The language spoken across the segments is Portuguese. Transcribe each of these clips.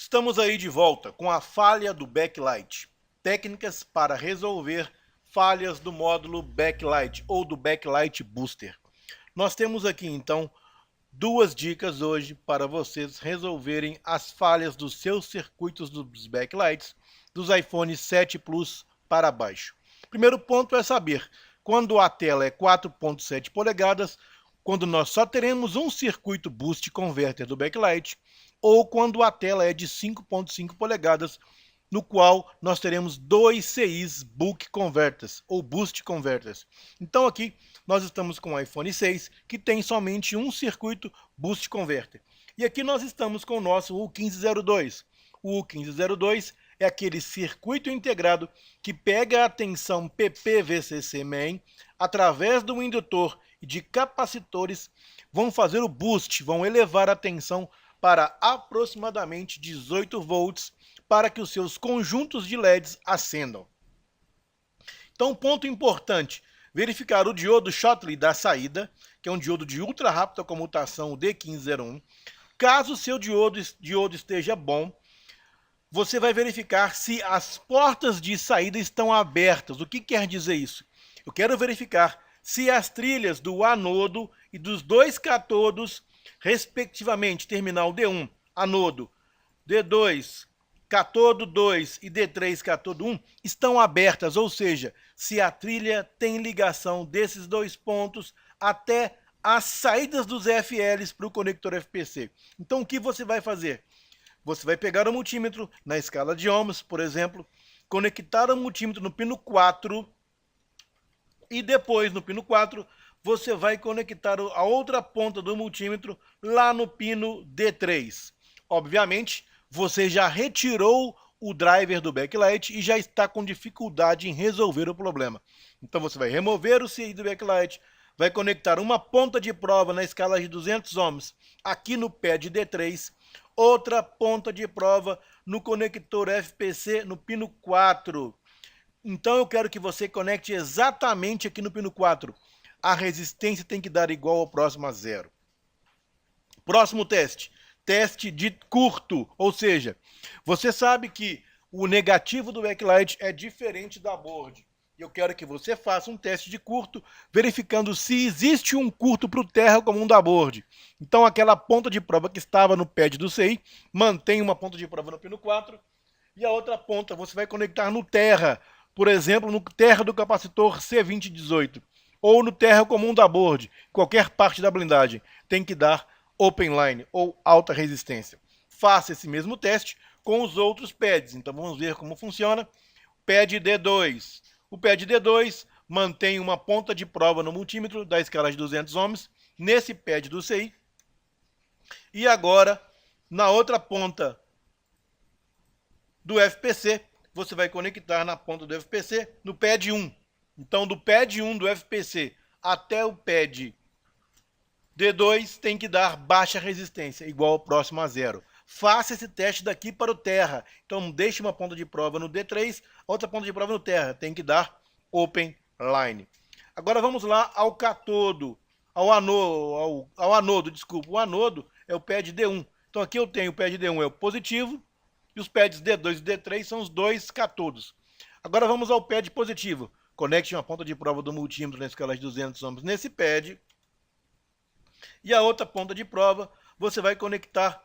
Estamos aí de volta com a falha do backlight. Técnicas para resolver falhas do módulo backlight ou do backlight booster. Nós temos aqui então duas dicas hoje para vocês resolverem as falhas dos seus circuitos dos backlights dos iPhone 7 Plus para baixo. Primeiro ponto é saber quando a tela é 4.7 polegadas, quando nós só teremos um circuito boost converter do backlight, ou quando a tela é de 5.5 polegadas, no qual nós teremos dois CIs Buck Converters, ou Boost Converters. Então aqui nós estamos com o iPhone 6, que tem somente um circuito Boost Converter. E aqui nós estamos com o nosso U1502. O U1502 é aquele circuito integrado que pega a tensão PP-VCC main, através do indutor e de capacitores, vão fazer o boost, vão elevar a tensão para aproximadamente 18 volts, para que os seus conjuntos de LEDs acendam. Então, ponto importante, verificar o diodo Schottky da saída, que é um diodo de ultra rápida comutação, o D1501. Caso o seu diodo esteja bom, você vai verificar se as portas de saída estão abertas. O que quer dizer isso? Eu quero verificar se as trilhas do anodo e dos dois catodos, respectivamente, terminal D1, anodo, D2, catodo 2 e D3, catodo 1, estão abertas, ou seja, se a trilha tem ligação desses dois pontos até as saídas dos FLs para o conector FPC. Então, o que você vai fazer? Você vai pegar o multímetro na escala de ohms, por exemplo, conectar o multímetro no pino 4 e depois no pino 4 você vai conectar a outra ponta do multímetro lá no pino D3. Obviamente, você já retirou o driver do backlight e já está com dificuldade em resolver o problema. Então você vai remover o CI do backlight, vai conectar uma ponta de prova na escala de 200 ohms aqui no pad D3, outra ponta de prova no conector FPC no pino 4. Então eu quero que você conecte exatamente aqui no pino 4. A resistência tem que dar igual ou próximo a zero. Próximo teste. Teste de curto, ou seja, você sabe que o negativo do backlight é diferente da board. Eu quero que você faça um teste de curto, verificando se existe um curto para o terra comum da board. Então aquela ponta de prova que estava no pad do CI, mantém uma ponta de prova no pino 4, e a outra ponta você vai conectar no terra, por exemplo, no terra do capacitor C2018, ou no terra comum da board, qualquer parte da blindagem, tem que dar open line ou alta resistência. Faça esse mesmo teste com os outros pads. Então vamos ver como funciona. Pad D2. O pad D2 mantém uma ponta de prova no multímetro da escala de 200 ohms nesse pad do CI. E agora, na outra ponta do FPC, você vai conectar na ponta do FPC no pad 1. Então, do pad 1 do FPC até o pad D2 tem que dar baixa resistência, igual ao próximo a zero. Faça esse teste daqui para o terra. Então, deixe uma ponta de prova no D3, outra ponta de prova no terra. Tem que dar open line. Agora vamos lá ao catodo, ao anodo, desculpa. O anodo é o pad D1. Então, aqui eu tenho o pad D1 é o positivo, e os pads D2 e D3 são os dois catodos. Agora vamos ao pad positivo. Conecte uma ponta de prova do multímetro na escala de 200 ohms nesse pad. E a outra ponta de prova você vai conectar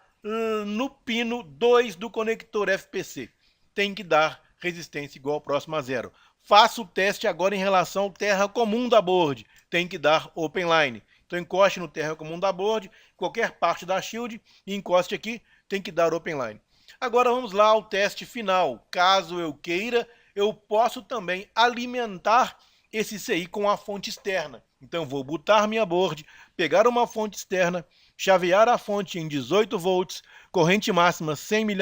no pino 2 do conector FPC. Tem que dar resistência igual ao próximo a zero. Faça o teste agora em relação ao terra comum da board. Tem que dar open line. Então encoste no terra comum da board, qualquer parte da shield, e encoste aqui, tem que dar open line. Agora vamos lá ao teste final. Caso eu queira, eu posso também alimentar esse CI com a fonte externa. Então vou botar minha board, pegar uma fonte externa, chavear a fonte em 18 volts, corrente máxima 100 mA,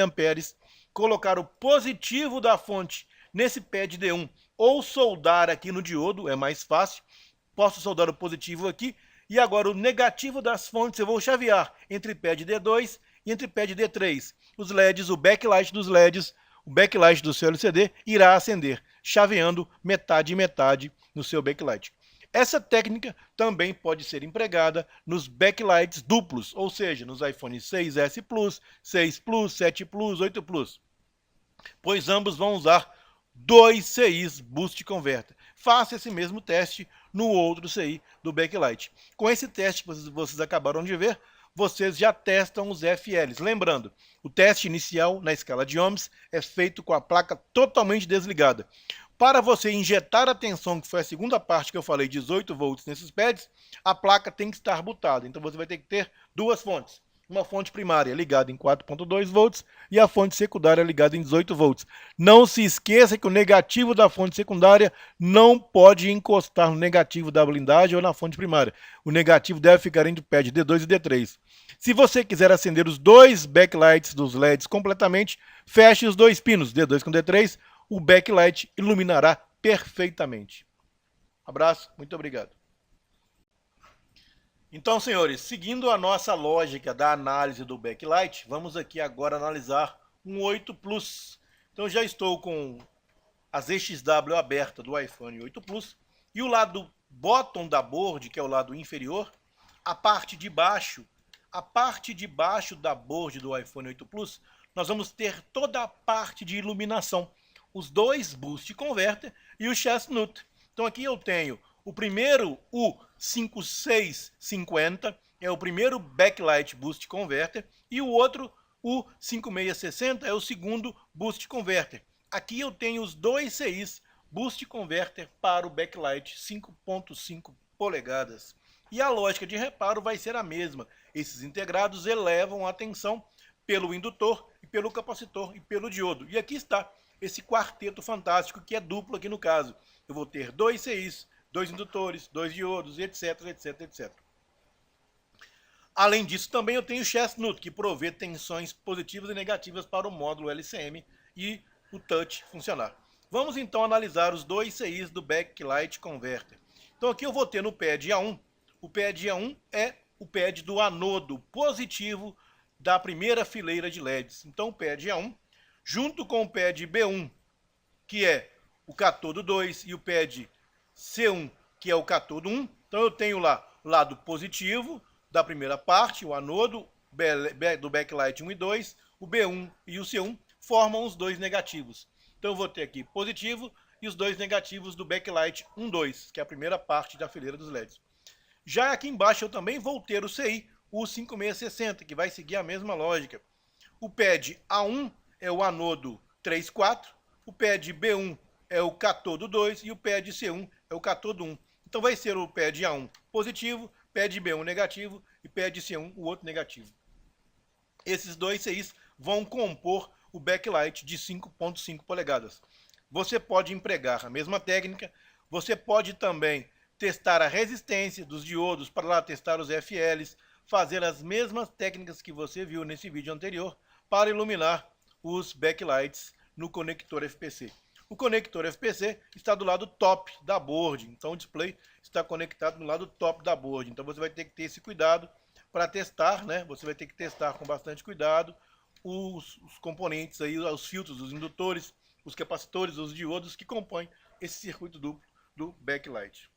colocar o positivo da fonte nesse pad D1 ou soldar aqui no diodo, é mais fácil. Posso soldar o positivo aqui e agora o negativo das fontes eu vou chavear entre pad D2 e entre pad D3. Os LEDs, o backlight dos LEDs, o backlight do seu LCD irá acender, chaveando metade e metade no seu backlight. Essa técnica também pode ser empregada nos backlights duplos, ou seja, nos iPhone 6S Plus, 6 Plus, 7 Plus, 8 Plus, pois ambos vão usar 2 CIs Boost Converter. Faça esse mesmo teste no outro CI do backlight. Com esse teste que vocês acabaram de ver, vocês já testam os FLs. Lembrando, o teste inicial na escala de ohms é feito com a placa totalmente desligada. Para você injetar a tensão, que foi a segunda parte que eu falei, 18 volts nesses pads, a placa tem que estar bootada. Então você vai ter que ter duas fontes. Uma fonte primária ligada em 4.2 volts e a fonte secundária ligada em 18 volts. Não se esqueça que o negativo da fonte secundária não pode encostar no negativo da blindagem ou na fonte primária. O negativo deve ficar entre o pad D2 e D3. Se você quiser acender os dois backlights dos LEDs completamente, feche os dois pinos, D2 com D3, o backlight iluminará perfeitamente. Abraço, muito obrigado. Então, senhores, seguindo a nossa lógica da análise do backlight, vamos aqui agora analisar um 8 Plus. Então, já estou com a ZXW aberta do iPhone 8 Plus e o lado bottom da board, que é o lado inferior, a parte de baixo da board do iPhone 8 Plus, nós vamos ter toda a parte de iluminação, os dois Boost Converter e o Chestnut. Então aqui eu tenho o primeiro, o 5650, é o primeiro Backlight Boost Converter, e o outro, o 5660, é o segundo Boost Converter. Aqui eu tenho os dois CIs Boost Converter para o Backlight 5.5 polegadas. E a lógica de reparo vai ser a mesma. Esses integrados elevam a tensão pelo indutor, e pelo capacitor e pelo diodo. E aqui está esse quarteto fantástico, que é duplo aqui no caso. Eu vou ter dois CIs, dois indutores, dois diodos, etc, etc, etc. Além disso, também eu tenho o Chestnut, que provê tensões positivas e negativas para o módulo LCM e o touch funcionar. Vamos então analisar os dois CIs do Backlight Converter. Então aqui eu vou ter no pad A1, o pad A1 é o pad do anodo positivo da primeira fileira de LEDs. Então o pad A1, junto com o pad B1, que é o catodo 2, e o pad C1, que é o catodo 1. Então eu tenho lá o lado positivo da primeira parte, o anodo do backlight 1 e 2, o B1 e o C1 formam os dois negativos. Então eu vou ter aqui positivo e os dois negativos do backlight 1, 2, que é a primeira parte da fileira dos LEDs. Já aqui embaixo eu também vou ter o CI, o 5660, que vai seguir a mesma lógica. O pad A1 é o anodo 3, 4, o pad B1 é o catodo 2 e o pad C1 é o catodo 1. Então vai ser o pad A1 positivo, pad B1 negativo e pad C1 o outro negativo. Esses dois CIs vão compor o backlight de 5.5 polegadas. Você pode empregar a mesma técnica, você pode também testar a resistência dos diodos para lá testar os FLs, fazer as mesmas técnicas que você viu nesse vídeo anterior para iluminar os backlights no conector FPC. O conector FPC está do lado top da board, então o display está conectado no lado top da board. Então você vai ter que ter esse cuidado para testar, né? Você vai ter que testar com bastante cuidado os componentes aí, os filtros, os indutores, os capacitores, os diodos que compõem esse circuito duplo do backlight.